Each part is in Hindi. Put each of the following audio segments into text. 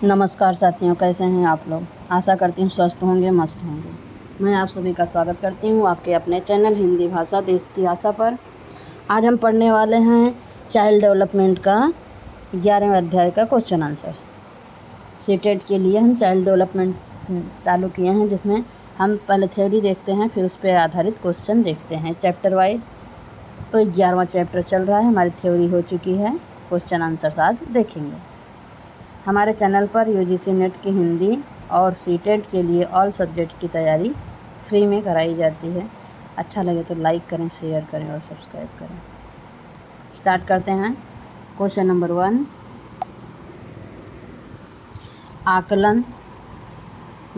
नमस्कार साथियों, कैसे हैं आप लोग। आशा करती हूँ स्वस्थ होंगे, मस्त होंगे। मैं आप सभी का स्वागत करती हूँ आपके अपने चैनल हिंदी भाषा देश की आशा पर। आज हम पढ़ने वाले हैं चाइल्ड डेवलपमेंट का 11वें अध्याय का क्वेश्चन आंसर्स। सीटेट के लिए हम चाइल्ड डेवलपमेंट चालू किए हैं, जिसमें हम पहले थ्योरी देखते हैं, फिर उस पर आधारित क्वेश्चन देखते हैं चैप्टर वाइज। तो 11वां चैप्टर चल रहा है, हमारी थ्योरी हो चुकी है, क्वेश्चन आंसर्स आज देखेंगे। हमारे चैनल पर यूजीसी नेट की हिंदी और सीटेट के लिए ऑल सब्जेक्ट की तैयारी फ्री में कराई जाती है। अच्छा लगे तो लाइक करें, शेयर करें और सब्सक्राइब करें। स्टार्ट करते हैं। क्वेश्चन नंबर 1, आकलन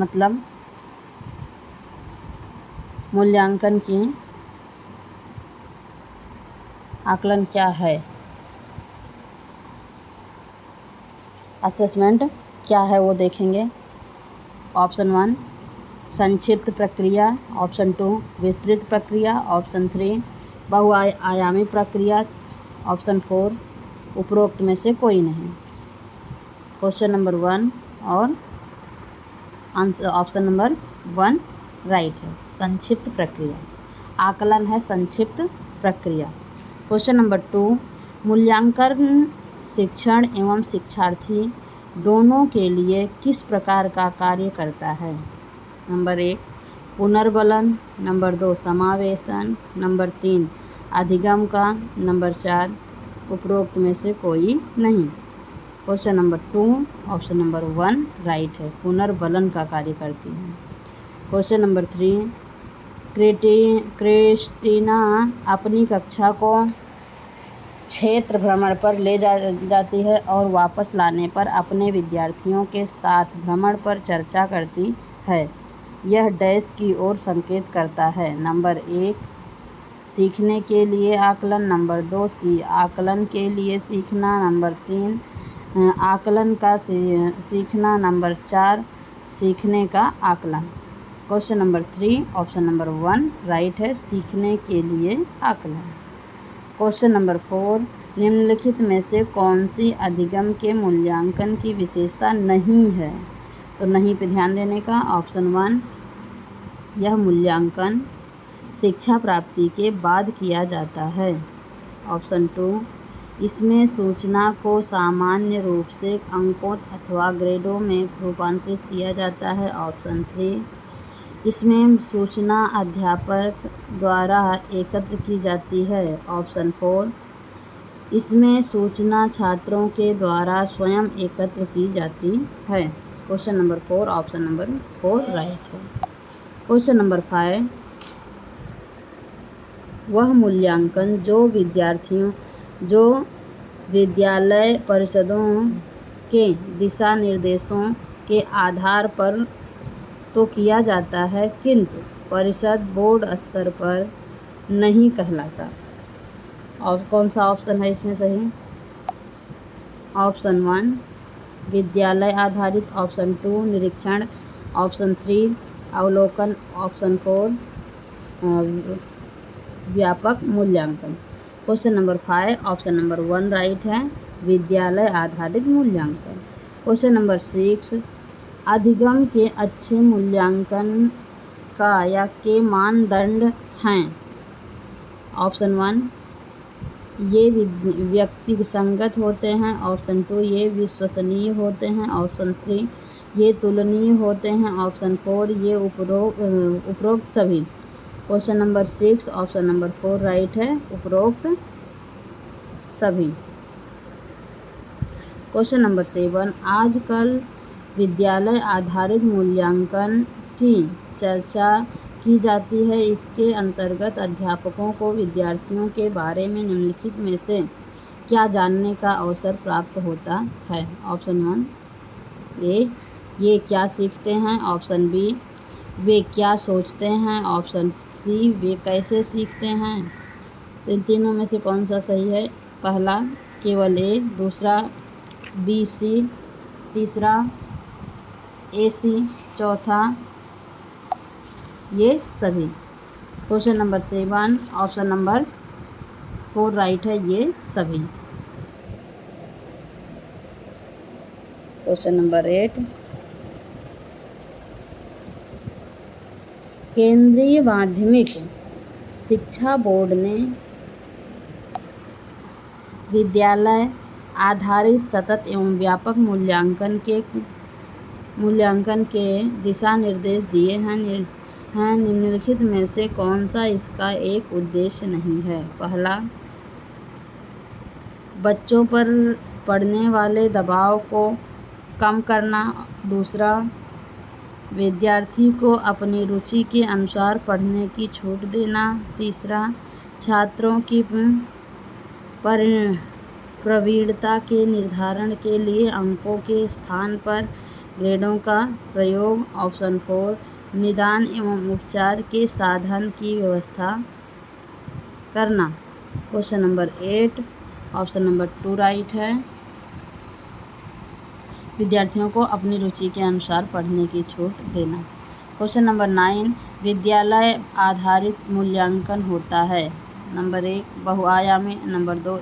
मतलब मूल्यांकन की आकलन क्या है, असेसमेंट क्या है वो देखेंगे। ऑप्शन 1 संक्षिप्त प्रक्रिया, ऑप्शन 2 विस्तृत प्रक्रिया, ऑप्शन 3 बहुआयामी प्रक्रिया, ऑप्शन 4 उपरोक्त में से कोई नहीं। क्वेश्चन नंबर 1 और आंसर ऑप्शन नंबर 1 राइट है, संक्षिप्त प्रक्रिया। आकलन है संक्षिप्त प्रक्रिया। क्वेश्चन नंबर 2 मूल्यांकन शिक्षण एवं शिक्षार्थी दोनों के लिए किस प्रकार का कार्य करता है। नंबर 1 पुनर्बलन, नंबर 2 समावेशन, नंबर 3 अधिगम का, नंबर 4 उपरोक्त में से कोई नहीं। Question number 2 option number 1 right है, पुनर्बलन का कार्य करती है। क्वेश्चन नंबर 3 क्रिस्टीना अपनी कक्षा को क्षेत्र भ्रमण पर ले जाती है और वापस लाने पर अपने विद्यार्थियों के साथ भ्रमण पर चर्चा करती है। यह डैश की ओर संकेत करता है। नंबर 1 सीखने के लिए आकलन, नंबर 2 आकलन के लिए सीखना, नंबर 3 आकलन का सीखना, नंबर 4 सीखने का आकलन। Question number 3 option number 1 right है, सीखने के लिए आकलन। क्वेश्चन नंबर 4 निम्नलिखित में से कौन सी अधिगम के मूल्यांकन की विशेषता नहीं है। तो नहीं पे ध्यान देने का। ऑप्शन 1 यह मूल्यांकन शिक्षा प्राप्ति के बाद किया जाता है। ऑप्शन 2 इसमें सूचना को सामान्य रूप से अंकों अथवा ग्रेडों में रूपांतरित किया जाता है। ऑप्शन 3 इसमें सूचना अध्यापक द्वारा एकत्र की जाती है। ऑप्शन 4 इसमें सूचना छात्रों के द्वारा स्वयं एकत्र की जाती है। Question number 4 option number 4 right है। क्वेश्चन नंबर 5 वह मूल्यांकन जो विद्यालय परिषदों के दिशा निर्देशों के आधार पर तो किया जाता है, किंतु परिषद बोर्ड स्तर पर नहीं कहलाता। और कौन सा ऑप्शन है इसमें सही। ऑप्शन 1 विद्यालय आधारित, ऑप्शन 2 निरीक्षण, ऑप्शन 3 अवलोकन, ऑप्शन 4 व्यापक मूल्यांकन। Question number 5 option number 1 right है, विद्यालय आधारित मूल्यांकन। क्वेश्चन नंबर 6 अधिगम के अच्छे मूल्यांकन का या के मानदंड हैं। ऑप्शन 1 ये व्यक्ति संगत होते हैं, ऑप्शन 2 ये विश्वसनीय होते हैं, ऑप्शन 3 ये तुलनीय होते हैं, ऑप्शन 4 ये उपरोक्त सभी। Question number 6 option number 4 right है, उपरोक्त सभी। क्वेश्चन नंबर 7 आजकल विद्यालय आधारित मूल्यांकन की चर्चा की जाती है। इसके अंतर्गत अध्यापकों को विद्यार्थियों के बारे में निम्नलिखित में से क्या जानने का अवसर प्राप्त होता है। ऑप्शन 1 ये क्या सीखते हैं, ऑप्शन बी वे क्या सोचते हैं, ऑप्शन सी वे कैसे सीखते हैं। तो इन तीनों में से कौन सा सही है। पहला केवल ए, दूसरा बी सी, तीसरा ए सी, चौथा ये सभी। Question number 7 option number 4 right है, ये सभी। क्वेश्चन नंबर 8, केंद्रीय माध्यमिक शिक्षा बोर्ड ने विद्यालय आधारित सतत एवं व्यापक मूल्यांकन के दिशा निर्देश दिए हैं। निम्नलिखित में से कौन सा इसका एक उद्देश्य नहीं है? पहला, बच्चों पर पड़ने वाले दबाव को कम करना। दूसरा, विद्यार्थी को अपनी रुचि के अनुसार पढ़ने की छूट देना। तीसरा, छात्रों की प्रवीणता के निर्धारण के लिए अंकों के स्थान पर ग्रेडों का प्रयोग। ऑप्शन 4, निदान एवं उपचार के साधन की व्यवस्था करना। Question number 8, option number 2 right है। विद्यार्थियों को अपनी रुचि के अनुसार पढ़ने की छूट देना। क्वेश्चन नंबर 9, विद्यालय आधारित मूल्यांकन होता है। नंबर 1, बहुआयामी। नंबर 2,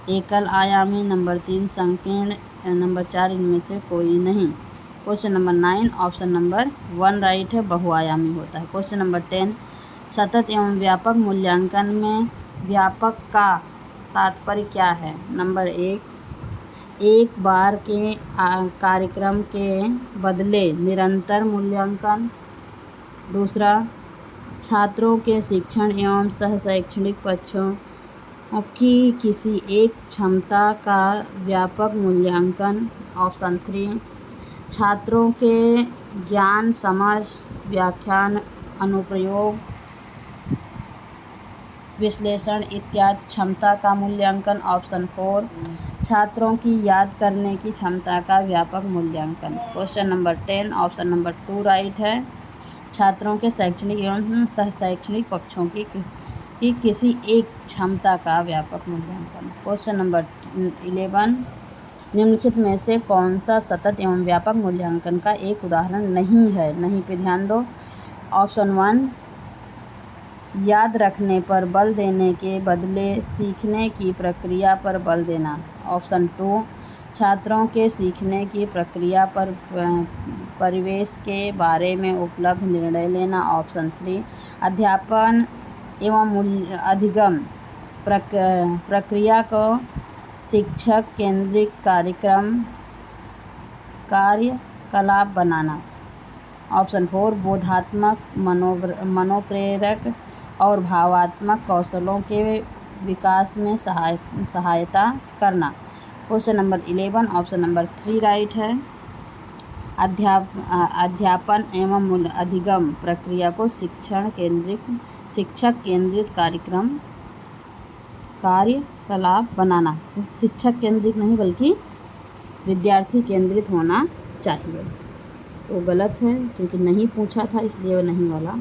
एकल आयामी। नंबर 3, संकीर्ण। नंबर 4, इनमें से कोई नहीं। Question number 9, option number 1 right है, बहुआयामी होता है। क्वेश्चन नंबर 10, सतत एवं व्यापक मूल्यांकन में व्यापक का तात्पर्य क्या है? नंबर 1, एक बार के कार्यक्रम के बदले निरंतर मूल्यांकन। दूसरा, छात्रों के शिक्षण एवं सहशैक्षणिक पक्षों की किसी एक क्षमता का व्यापक मूल्यांकन। ऑप्शन 3, छात्रों के ज्ञान, समझ, व्याख्यान, अनुप्रयोग, विश्लेषण इत्यादि क्षमता का मूल्यांकन। ऑप्शन 4, छात्रों की याद करने की क्षमता का व्यापक मूल्यांकन। Question number 10, option number 2 right है, छात्रों के शैक्षणिक एवं सहशैक्षणिक पक्षों की किसी एक क्षमता का व्यापक मूल्यांकन। क्वेश्चन नंबर 11, निम्नलिखित में से कौन सा सतत एवं व्यापक मूल्यांकन का एक उदाहरण नहीं है? नहीं पे ध्यान दो। ऑप्शन 1, याद रखने पर बल देने के बदले सीखने की प्रक्रिया पर बल देना। ऑप्शन 2, छात्रों के सीखने की प्रक्रिया पर परिवेश के बारे में उपलब्ध निर्णय लेना। ऑप्शन 3, अध्यापन एवं अधिगम प्रक्रिया को शिक्षक केंद्रित कार्यकलाप बनाना। ऑप्शन 4, बोधात्मक, मनोप्रेरक और भावात्मक कौशलों के विकास में सहायता करना। Question number 11, option number 3 right है, अध्यापन एवं अधिगम प्रक्रिया को शिक्षक केंद्रित कार्यकलाप बनाना। शिक्षक केंद्रित नहीं बल्कि विद्यार्थी केंद्रित होना चाहिए। तो गलत है क्योंकि नहीं पूछा था, इसलिए वो नहीं वाला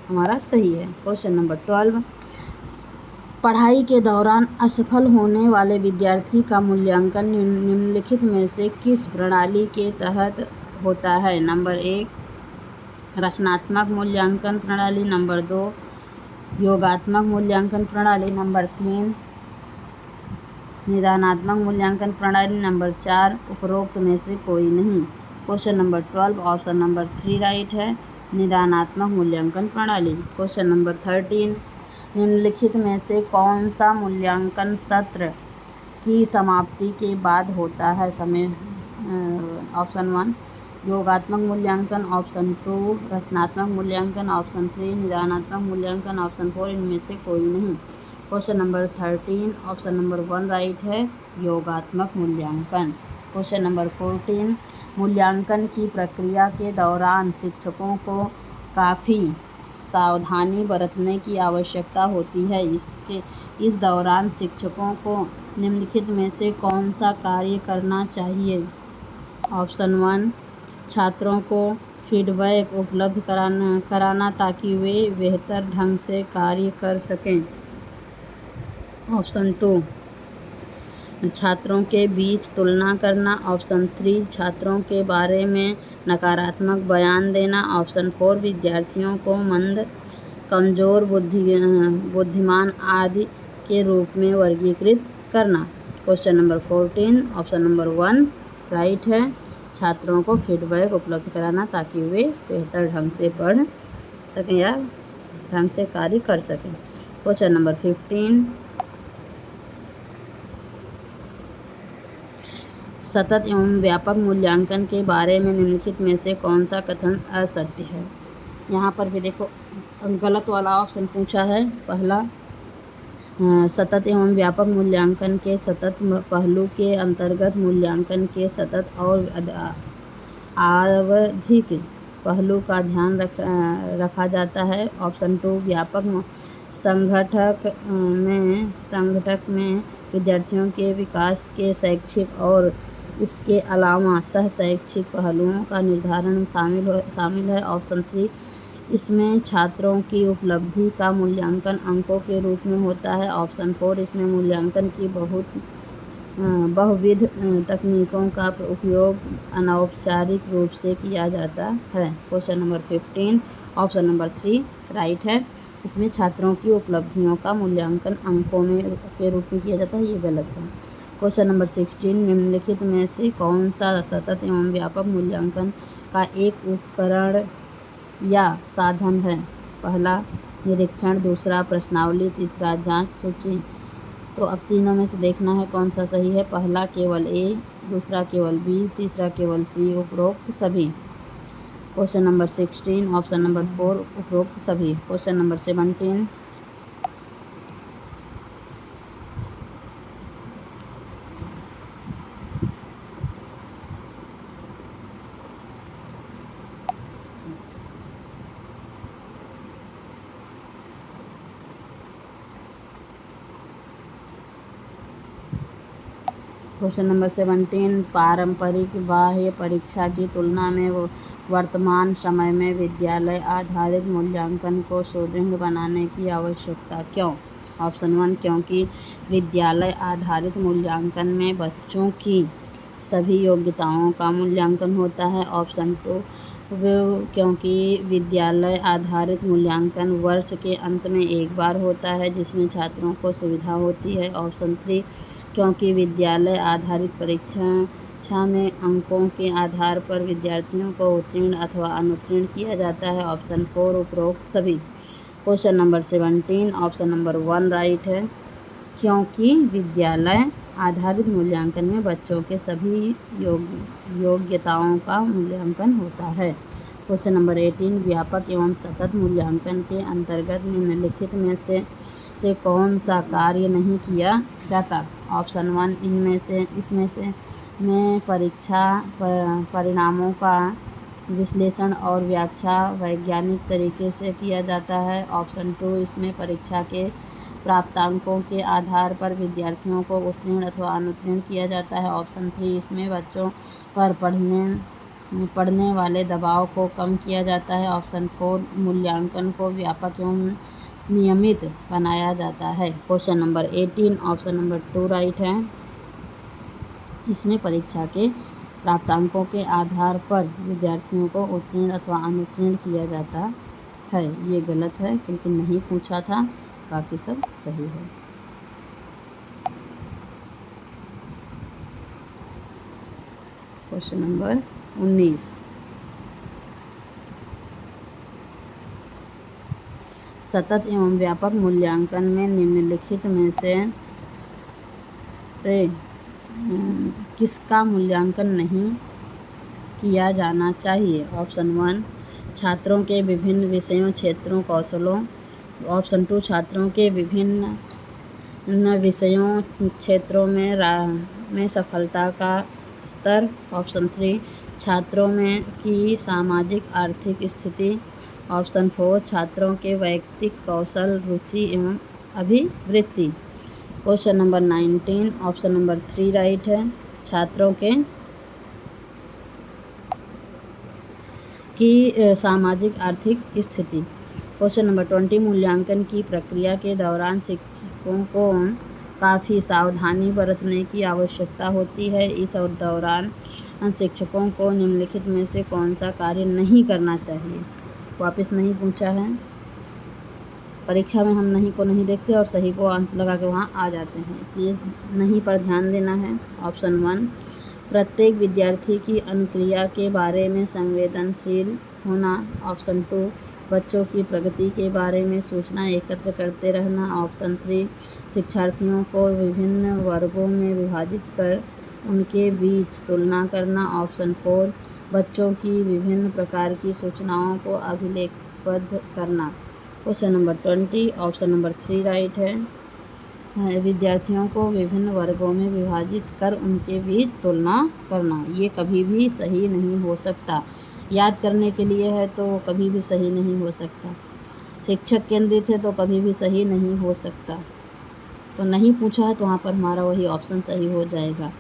हमारा सही है। क्वेश्चन नंबर 12, पढ़ाई के दौरान असफल होने वाले विद्यार्थी का मूल्यांकन निम्नलिखित में से किस प्रणाली के तहत होता है? नंबर 1, रचनात्मक मूल्यांकन प्रणाली। नंबर 2, योगात्मक मूल्यांकन प्रणाली। नंबर 3, निदानात्मक मूल्यांकन प्रणाली। नंबर 4, उपरोक्त में से कोई नहीं। Question number 12, option number 3 right है, निदानात्मक मूल्यांकन प्रणाली। क्वेश्चन नंबर 13, निम्नलिखित में से कौन सा मूल्यांकन सत्र की समाप्ति के बाद होता है? समय। ऑप्शन 1, योगात्मक मूल्यांकन। ऑप्शन 2, रचनात्मक मूल्यांकन। ऑप्शन 3, निदानात्मक मूल्यांकन। ऑप्शन 4, इनमें से कोई नहीं। Question number 13, option number 1 right है, योगात्मक मूल्यांकन। क्वेश्चन नंबर 14, मूल्यांकन की प्रक्रिया के दौरान शिक्षकों को काफ़ी सावधानी बरतने की आवश्यकता होती है। इस दौरान शिक्षकों को निम्नलिखित में से कौन सा कार्य करना चाहिए? ऑप्शन 1, छात्रों को फीडबैक उपलब्ध कराना ताकि वे बेहतर ढंग से कार्य कर सकें। ऑप्शन 2, छात्रों के बीच तुलना करना। ऑप्शन 3, छात्रों के बारे में नकारात्मक बयान देना। ऑप्शन 4, विद्यार्थियों को मंद, कमज़ोर, बुद्धिमान आदि के रूप में वर्गीकृत करना। Question number 14, option number 1 right है। छात्रों को फीडबैक उपलब्ध कराना ताकि वे बेहतर ढंग से पढ़ सकें या ढंग से कार्य कर सकें। क्वेश्चन नंबर 15, सतत एवं व्यापक मूल्यांकन के बारे में निम्नलिखित में से कौन सा कथन असत्य है। यहाँ पर भी देखो गलत वाला ऑप्शन पूछा है। पहला, सतत एवं व्यापक मूल्यांकन के सतत पहलू के अंतर्गत मूल्यांकन के सतत और आवधिक पहलू का ध्यान रखा जाता है। ऑप्शन 2, व्यापक संगठक में विद्यार्थियों के विकास के शैक्षिक और इसके अलावा सह शैक्षिक पहलुओं का निर्धारण शामिल है। ऑप्शन 3, इसमें छात्रों की उपलब्धि का मूल्यांकन अंकों के रूप में होता है। ऑप्शन 4, इसमें मूल्यांकन की बहुविध तकनीकों का उपयोग अनौपचारिक रूप से किया जाता है। Question number 15, option number 3 right है। इसमें छात्रों की उपलब्धियों का मूल्यांकन अंकों के रूप में किया जाता है, ये गलत है। क्वेश्चन नंबर 16, निम्नलिखित में से कौन सा सतत एवं व्यापक मूल्यांकन का एक उपकरण या साधन है। पहला, निरीक्षण, दूसरा प्रश्नावली, तीसरा जांच सूची। तो अब तीनों में से देखना है कौन सा सही है। पहला केवल ए, दूसरा केवल बी, तीसरा केवल सी, उपरोक्त सभी। क्वेश्चन नंबर 16, ऑप्शन नंबर 4 उपरोक्त सभी। क्वेश्चन नंबर 17, क्वेश्चन नंबर 17, पारंपरिक बाह्य परीक्षा की तुलना में वर्तमान समय में विद्यालय आधारित मूल्यांकन को सुदृढ़ बनाने की आवश्यकता क्यों। ऑप्शन 1, क्योंकि विद्यालय आधारित मूल्यांकन में बच्चों की सभी योग्यताओं का मूल्यांकन होता है। ऑप्शन 2, क्योंकि विद्यालय आधारित मूल्यांकन वर्ष के अंत में एक बार होता है जिसमें छात्रों को सुविधा होती है। ऑप्शन 3, क्योंकि विद्यालय आधारित परीक्षा में अंकों के आधार पर विद्यार्थियों को उत्तीर्ण अथवा अनुत्तीर्ण किया जाता है। ऑप्शन 4 उपरोक्त सभी। Question number 17, option number 1 right है। क्योंकि विद्यालय आधारित मूल्यांकन में बच्चों के सभी योग्यताओं का मूल्यांकन होता है। क्वेश्चन नंबर 18, व्यापक एवं सतत मूल्यांकन के अंतर्गत निम्नलिखित में से कौन सा कार्य नहीं किया जाता। ऑप्शन 1, इसमें से परीक्षा परिणामों का विश्लेषण और व्याख्या वैज्ञानिक तरीके से किया जाता है। ऑप्शन 2, इसमें परीक्षा के प्राप्तांकों के आधार पर विद्यार्थियों को उत्तीर्ण अथवा अनुत्तीर्ण किया जाता है। ऑप्शन 3, इसमें बच्चों पर पढ़ने वाले दबाव को कम किया जाता है। ऑप्शन 4, मूल्यांकन को व्यापक एवं नियमित बनाया जाता है। Question number 18, option number 2 right है। इसमें परीक्षा के प्राप्तांकों के आधार पर विद्यार्थियों को उत्तीर्ण अथवा अनुत्तीर्ण किया जाता है, ये गलत है क्योंकि नहीं पूछा था, बाकी सब सही है। क्वेश्चन नंबर 19, सतत एवं व्यापक मूल्यांकन में निम्नलिखित में से किसका मूल्यांकन नहीं किया जाना चाहिए। ऑप्शन 1, छात्रों के विभिन्न विषयों, क्षेत्रों, कौशलों। ऑप्शन 2, छात्रों के विभिन्न विषयों, क्षेत्रों में सफलता का स्तर। ऑप्शन 3, छात्रों में की सामाजिक आर्थिक स्थिति। ऑप्शन 4, छात्रों के वैयक्तिक कौशल, रुचि एवं अभिवृत्ति। Question number 19, option number 3 right है। छात्रों की सामाजिक आर्थिक स्थिति। क्वेश्चन नंबर 20, मूल्यांकन की प्रक्रिया के दौरान शिक्षकों को काफ़ी सावधानी बरतने की आवश्यकता होती है। इस दौरान शिक्षकों को निम्नलिखित में से कौन सा कार्य नहीं करना चाहिए। वापस नहीं पूछा है, परीक्षा में हम नहीं को नहीं देखते और सही को अंक लगा के वहाँ आ जाते हैं, इसलिए नहीं पर ध्यान देना है। ऑप्शन 1, प्रत्येक विद्यार्थी की अनुक्रिया के बारे में संवेदनशील होना। ऑप्शन 2, बच्चों की प्रगति के बारे में सूचना एकत्र करते रहना। ऑप्शन 3, शिक्षार्थियों को विभिन्न वर्गों में विभाजित कर उनके बीच तुलना करना। ऑप्शन 4, बच्चों की विभिन्न प्रकार की सूचनाओं को अभिलेखबद्ध करना। Question number 20, option number 3 right है। विद्यार्थियों को विभिन्न वर्गों में विभाजित कर उनके बीच तुलना करना। ये कभी भी सही नहीं हो सकता। याद करने के लिए है तो कभी भी सही नहीं हो सकता। शिक्षक केंद्रित है तो कभी भी सही नहीं हो सकता। तो नहीं पूछा है तो वहाँ पर हमारा वही ऑप्शन सही हो जाएगा।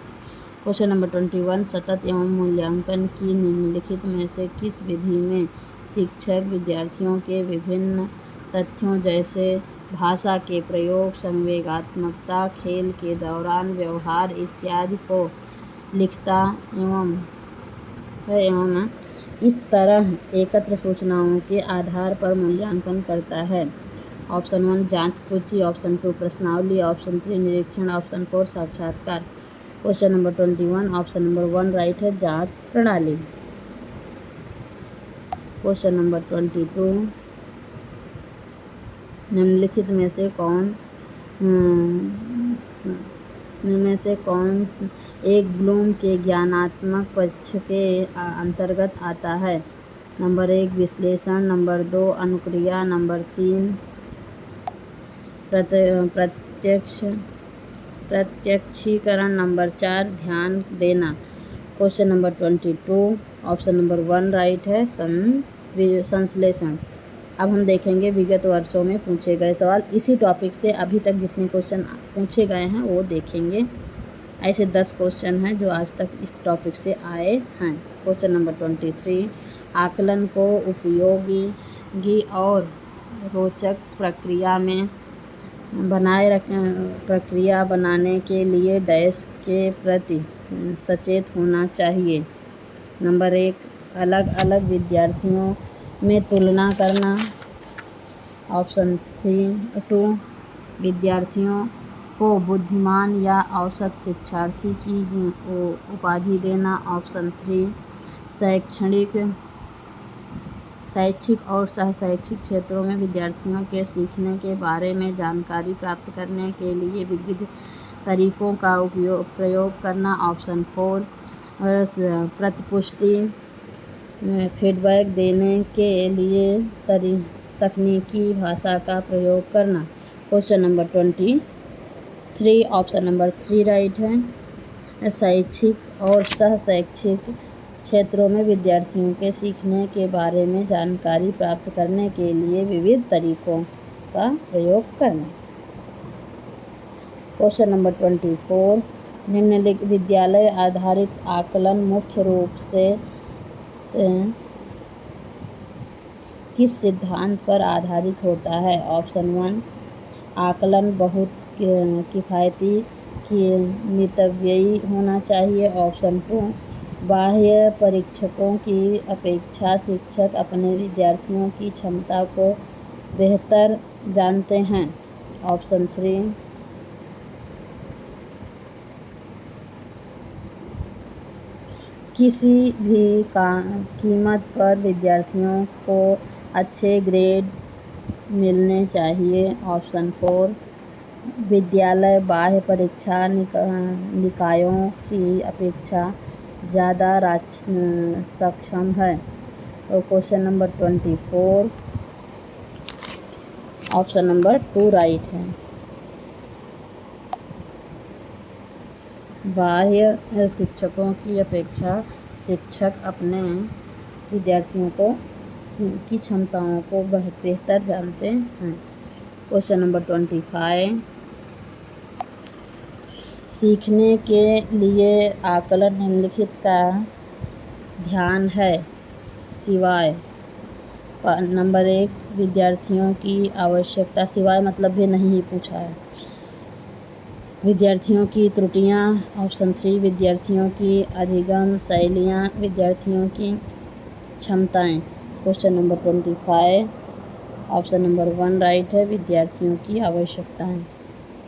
क्वेश्चन नंबर 21, सतत एवं मूल्यांकन की निम्नलिखित में से किस विधि में शिक्षक विद्यार्थियों के विभिन्न तथ्यों जैसे भाषा के प्रयोग, संवेगात्मकता, खेल के दौरान व्यवहार इत्यादि को लिखता एवं इस तरह एकत्र सूचनाओं के आधार पर मूल्यांकन करता है। ऑप्शन 1, जांच सूची। ऑप्शन 2, प्रश्नावली। ऑप्शन 3, निरीक्षण। ऑप्शन 4, साक्षात्कार। Question number 21, option number 1 right है, जांच प्रणाली। क्वेश्चन नंबर 22, निम्नलिखित में से कौन एक ब्लूम के ज्ञानात्मक पक्ष के अंतर्गत आता है। नंबर 1, विश्लेषण। नंबर 2, अनुक्रिया। नंबर 3, प्रत्यक्षीकरण। नंबर 4, ध्यान देना। Question number 22, option number 1 right है, संश्लेषण। अब हम देखेंगे विगत वर्षों में पूछे गए सवाल। इसी टॉपिक से अभी तक जितने क्वेश्चन पूछे गए हैं वो देखेंगे। ऐसे 10 क्वेश्चन हैं जो आज तक इस टॉपिक से आए हैं। क्वेश्चन नंबर 23, आकलन को उपयोगी और रोचक प्रक्रिया बनाने के लिए डैश के प्रति सचेत होना चाहिए। नंबर 1, अलग अलग विद्यार्थियों में तुलना करना। ऑप्शन 2, विद्यार्थियों को बुद्धिमान या औसत शिक्षार्थी की उपाधि देना। ऑप्शन 3, शैक्षिक और सहशैक्षिक क्षेत्रों में विद्यार्थियों के सीखने के बारे में जानकारी प्राप्त करने के लिए विविध तरीकों का प्रयोग करना। ऑप्शन 4, प्रतिपुष्टि फीडबैक देने के लिए तकनीकी भाषा का प्रयोग करना। Question number 23, option number 3 right है, शैक्षिक और सहशैक्षिक क्षेत्रों में विद्यार्थियों के सीखने के बारे में जानकारी प्राप्त करने के लिए विविध तरीकों का प्रयोग करना। क्वेश्चन नंबर 24, निम्नलिखित विद्यालय आधारित आकलन मुख्य रूप से किस सिद्धांत पर आधारित होता है। ऑप्शन 1, आकलन बहुत किफ़ायती मितव्ययी होना चाहिए। ऑप्शन 2, बाह्य परीक्षकों की अपेक्षा शिक्षक अपने विद्यार्थियों की क्षमता को बेहतर जानते हैं। ऑप्शन 3, किसी भी कीमत पर विद्यार्थियों को अच्छे ग्रेड मिलने चाहिए। ऑप्शन 4, विद्यालय बाह्य परीक्षा निकायों की अपेक्षा ज़्यादा सक्षम है। तो question number 24, option number 2 right है। बाह्य शिक्षकों की अपेक्षा शिक्षक अपने विद्यार्थियों की क्षमताओं को बेहतर जानते हैं। क्वेश्चन नंबर 25, सीखने के लिए आकलन निम्नलिखित का ध्यान है सिवाय। नंबर 1, विद्यार्थियों की आवश्यकता, सिवाय मतलब भी नहीं ही पूछा है। विद्यार्थियों की त्रुटियां। ऑप्शन 3, विद्यार्थियों की अधिगम शैलियाँ। विद्यार्थियों की क्षमताएं। Question number 25, option number 1 right है, विद्यार्थियों की आवश्यकताएं।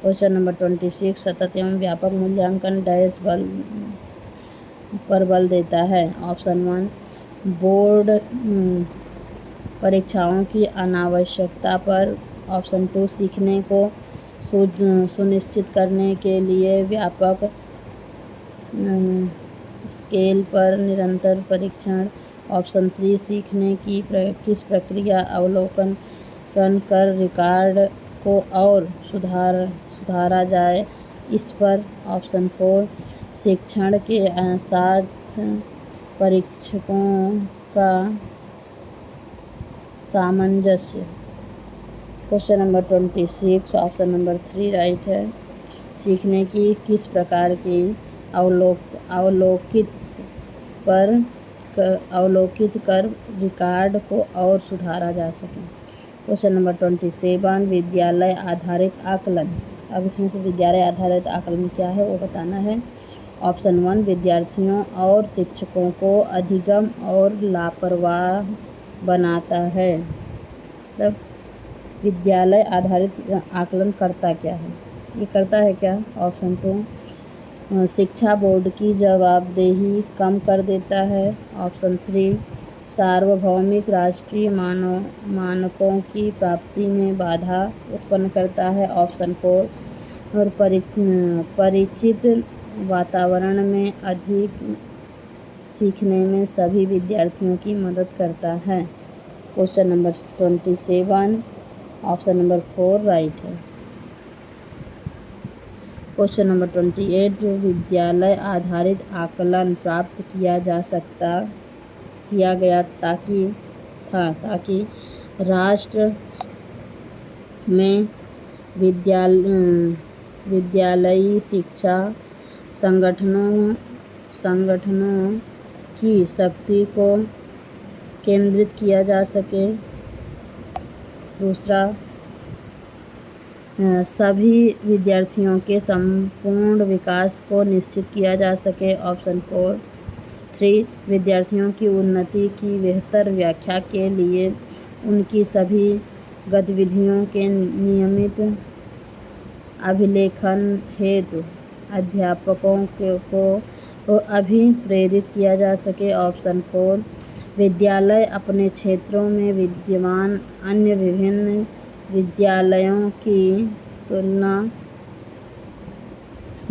क्वेश्चन नंबर 26, सतत एवं व्यापक मूल्यांकन डैश बल पर बल देता है। ऑप्शन 1 बोर्ड परीक्षाओं की अनावश्यकता पर। ऑप्शन 2 सीखने को सुनिश्चित करने के लिए व्यापक स्केल पर निरंतर परीक्षण। ऑप्शन 3 सीखने की किस प्रक्रिया अवलोकन कर रिकॉर्ड को और सुधारा जाए इस पर। ऑप्शन 4 शिक्षण के साथ परीक्षकों का सामंजस्य। Question number 26 option number 3 right है। सीखने की किस प्रकार की अवलोकित कर रिकॉर्ड को और सुधारा जा सके। क्वेश्चन नंबर 27 विद्यालय आधारित आकलन। अब इसमें से विद्यालय आधारित आकलन क्या है वो बताना है। ऑप्शन 1 विद्यार्थियों और शिक्षकों को अधिगम और लापरवाह बनाता है। मतलब विद्यालय आधारित आकलन करता क्या है, ये करता है क्या। ऑप्शन 2 शिक्षा बोर्ड की जवाबदेही कम कर देता है। ऑप्शन 3 सार्वभौमिक राष्ट्रीय मानकों की प्राप्ति में बाधा उत्पन्न करता है। ऑप्शन 4 और परिचित वातावरण में अधिक सीखने में सभी विद्यार्थियों की मदद करता है। Question number 27 option number 4 right है। क्वेश्चन नंबर 28 विद्यालय आधारित आकलन प्राप्त किया गया ताकि राष्ट्र में विद्यालयी शिक्षा संगठनों की शक्ति को केंद्रित किया जा सके। दूसरा सभी विद्यार्थियों के संपूर्ण विकास को निश्चित किया जा सके। ऑप्शन 3 विद्यार्थियों की उन्नति की बेहतर व्याख्या के लिए उनकी सभी गतिविधियों के नियमित अभिलेखन हेतु अध्यापकों को अभिप्रेरित किया जा सके। ऑप्शन 4 विद्यालय अपने क्षेत्रों में विद्यमान अन्य विभिन्न विद्यालयों की तुलना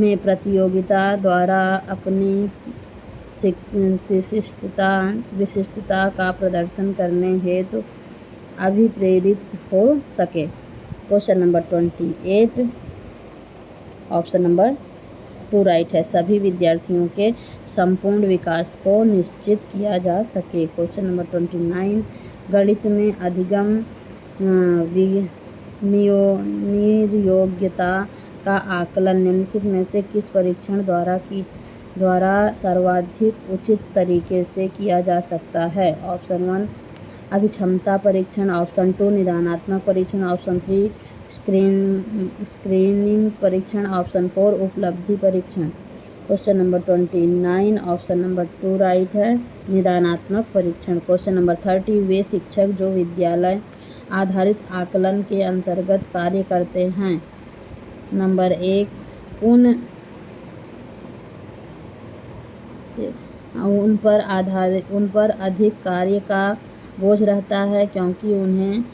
में प्रतियोगिता द्वारा अपनी विशिष्टता का प्रदर्शन करने हेतु अभिप्रेरित हो सके। Question number 28 option number 2 right है। सभी विद्यार्थियों के संपूर्ण विकास को निश्चित किया जा सके। क्वेश्चन नंबर 29 गणित में अधिगम निर्योग्यता का आकलन निम्नलिखित में से किस परीक्षण द्वारा सर्वाधिक उचित तरीके से किया जा सकता है। ऑप्शन 1 अभिक्षमता परीक्षण। ऑप्शन 2 निदानात्मक परीक्षण। ऑप्शन 3 स्क्रीनिंग परीक्षण। ऑप्शन 4 उपलब्धि परीक्षण। Question number 29 option number 2 right है, निदानात्मक परीक्षण। क्वेश्चन नंबर 30 वे शिक्षक जो विद्यालय आधारित आकलन के अंतर्गत कार्य करते हैं। नंबर 1 उन पर अधिक कार्य का बोझ रहता है क्योंकि उन्हें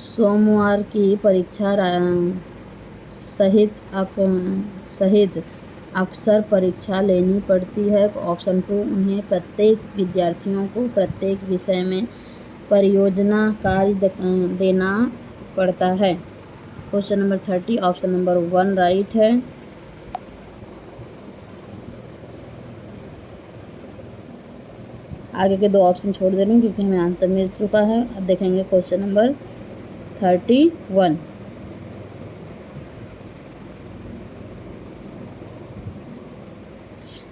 सोमवार की परीक्षा सहित अक्सर परीक्षा लेनी पड़ती है। ऑप्शन 2 उन्हें प्रत्येक विद्यार्थियों को प्रत्येक विषय में परियोजना कार्य देना पड़ता है। Question number 30 option number 1 right है। आगे के 2 ऑप्शन छोड़ दे रही हूँ क्योंकि हमें आंसर मिल चुका है। अब देखेंगे क्वेश्चन नंबर 31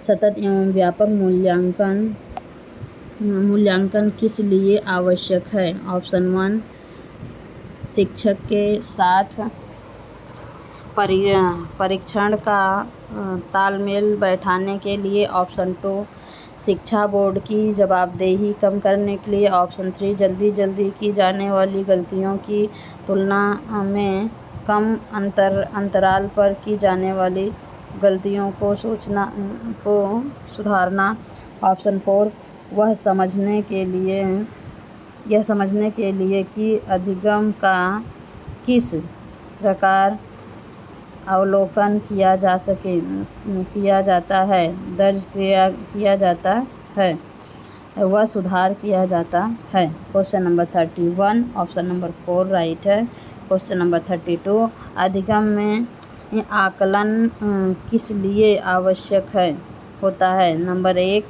सतत एवं व्यापक मूल्यांकन किस लिए आवश्यक है। ऑप्शन 1 शिक्षक के साथ परीक्षण का तालमेल बैठाने के लिए। ऑप्शन 2 शिक्षा बोर्ड की जवाबदेही कम करने के लिए। ऑप्शन 3 जल्दी की जाने वाली गलतियों की तुलना में कम अंतराल पर की जाने वाली गलतियों को सुधारना। ऑप्शन 4 यह समझने के लिए कि अधिगम का किस प्रकार अवलोकन किया जाता है, दर्ज किया जाता है, वह सुधार किया जाता है। Question number 31 option number 4 right है। क्वेश्चन नंबर 32 अधिगम में आकलन किस लिए आवश्यक होता है। नंबर 1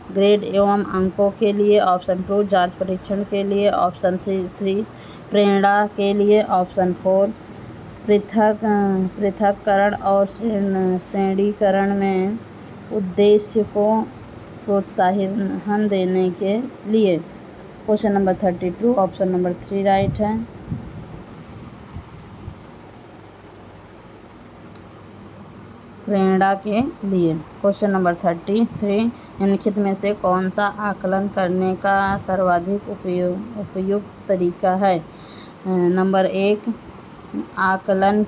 ग्रेड एवं अंकों के लिए, ऑप्शन 2 जांच परीक्षण के लिए, ऑप्शन 3 प्रेरणा के लिए, ऑप्शन 4 पृथक्करण और श्रेणीकरण में उद्देश्य को प्रोत्साहन देने के लिए। Question number 32 option number 3 right है। प्रेरणा के लिए। क्वेश्चन नंबर 33 निम्नलिखित में से कौन सा आकलन करने का सर्वाधिक उपयुक्त तरीका है। नंबर 1 आकलन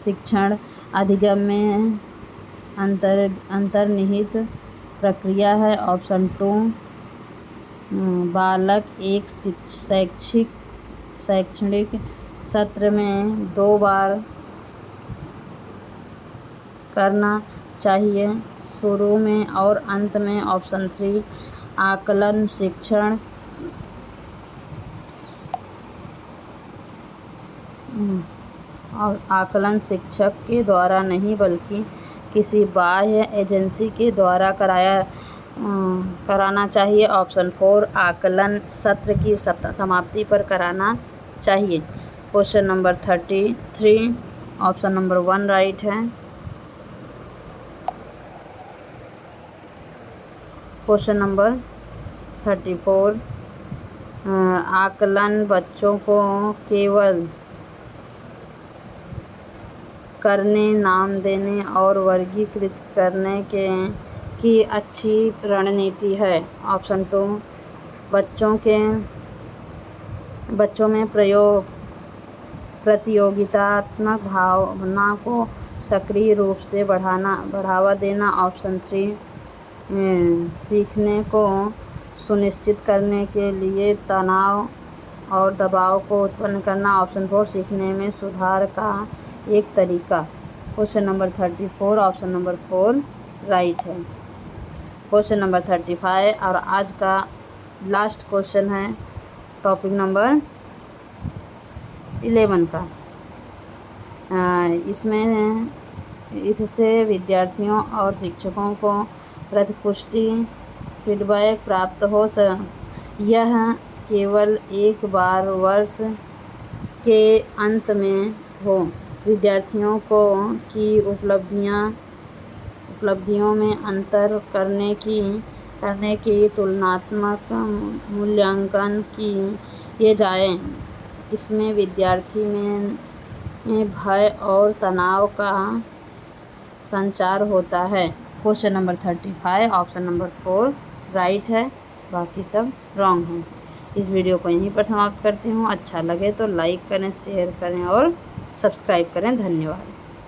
शिक्षण अधिगम में अंतर्निहित प्रक्रिया है। ऑप्शन 2 बालक एक शैक्षणिक सत्र में 2 बार करना चाहिए, शुरू में और अंत में। ऑप्शन 3 आकलन शिक्षण और आकलन शिक्षक के द्वारा नहीं बल्कि किसी बाह्य एजेंसी के द्वारा कराना चाहिए। ऑप्शन 4 आकलन सत्र की समाप्ति पर कराना चाहिए। Question number 33 option number 1 right है। क्वेश्चन नंबर 34 आकलन बच्चों को केवल करने, नाम देने और वर्गीकृत करने की अच्छी रणनीति है। ऑप्शन 2 बच्चों में प्रतियोगितात्मक भावना को सक्रिय रूप से बढ़ावा देना। ऑप्शन 3 सीखने को सुनिश्चित करने के लिए तनाव और दबाव को उत्पन्न करना। ऑप्शन 4 सीखने में सुधार का एक तरीका। Question number 34 option number 4 right है। क्वेश्चन नंबर 35 और आज का लास्ट क्वेश्चन है टॉपिक नंबर 11 का। इससे विद्यार्थियों और शिक्षकों को प्रतिपुष्टि फीडबैक प्राप्त हो। यह केवल एक बार वर्ष के अंत में हो। विद्यार्थियों की उपलब्धियों में अंतर करने की तुलनात्मक मूल्यांकन किए जाए। इसमें विद्यार्थी में भय और तनाव का संचार होता है। Question number 35 option number 4 right है, बाकी सब रॉन्ग है। इस वीडियो को यहीं पर समाप्त करती हूँ। अच्छा लगे तो लाइक करें, शेयर करें और सब्सक्राइब करें। धन्यवाद।